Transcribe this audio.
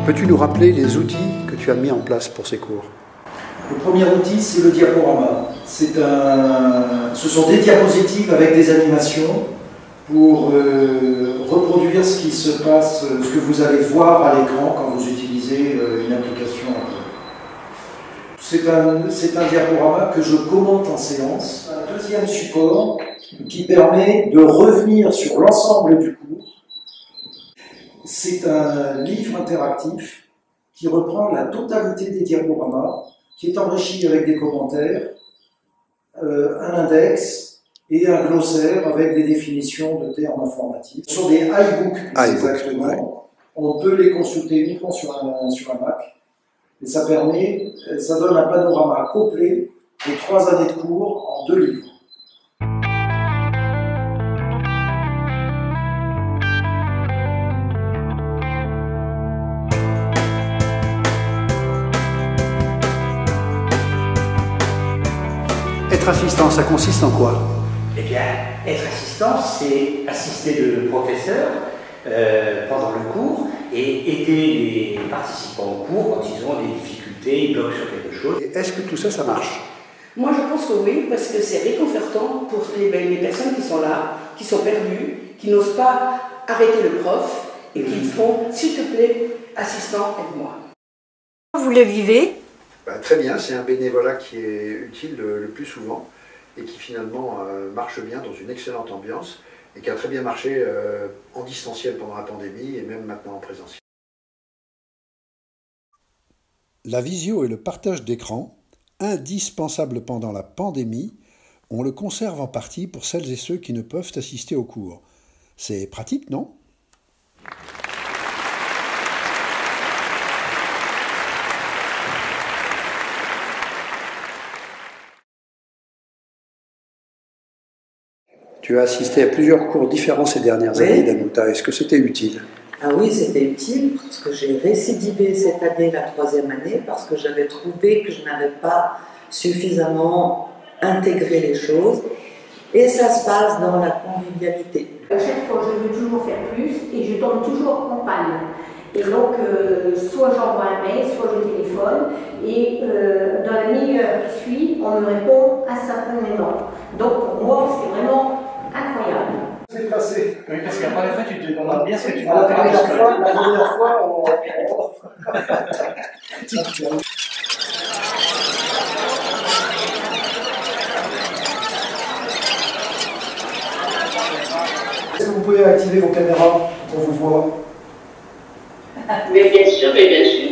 Peux-tu nous rappeler les outils que tu as mis en place pour ces cours? Le premier outil, c'est le diaporama. Ce sont des diapositives avec des animations pour reproduire ce qui se passe, ce que vous allez voir à l'écran quand vous utilisez une application. C'est un diaporama que je commente en séance. Un deuxième support qui permet de revenir sur l'ensemble du cours. C'est un livre interactif qui reprend la totalité des diaporamas, qui est enrichi avec des commentaires, un index et un glossaire avec des définitions de termes informatiques. Ce sont des iBooks, exactement. Ouais. On peut les consulter uniquement sur un Mac. Et ça donne un panorama complet des 3 années de cours en 2 livres. Être assistant, ça consiste en quoi? Eh bien, être assistant, c'est assister le professeur pendant le cours et aider les participants au cours quand ils ont des difficultés, ils bloquent sur quelque chose. Est-ce que tout ça, ça marche? Moi, je pense que oui, parce que c'est réconfortant pour les personnes qui sont là, qui sont perdues, qui n'osent pas arrêter le prof et qui font « s'il te plaît, assistant, aide-moi ». Vous le vivez? Très bien, c'est un bénévolat qui est utile le plus souvent et qui finalement marche bien dans une excellente ambiance et qui a très bien marché en distanciel pendant la pandémie et même maintenant en présentiel. La visio et le partage d'écran, indispensables pendant la pandémie, on le conserve en partie pour celles et ceux qui ne peuvent assister aux cours. C'est pratique, non ? Tu as assisté à plusieurs cours différents ces dernières années, Danuta. Est-ce que c'était utile? Ah oui, c'était utile parce que j'ai récidivé cette année, la 3e année, parce que j'avais trouvé que je n'avais pas suffisamment intégré les choses. Et ça se passe dans la convivialité. À chaque fois, je veux toujours faire plus et je tombe toujours en panne. Et donc, soit j'envoie un mail, soit je téléphone. Et dans la demi-heure qui suit, on me répond instantanément. Donc, pour moi, c'est vraiment incroyable. C'est passé. Oui, parce qu'à la première fois, tu te demandes bien ce que tu vas faire. La dernière fois, on... Est-ce que vous pouvez activer vos caméras pour vous voir? Mais bien sûr, mais bien sûr.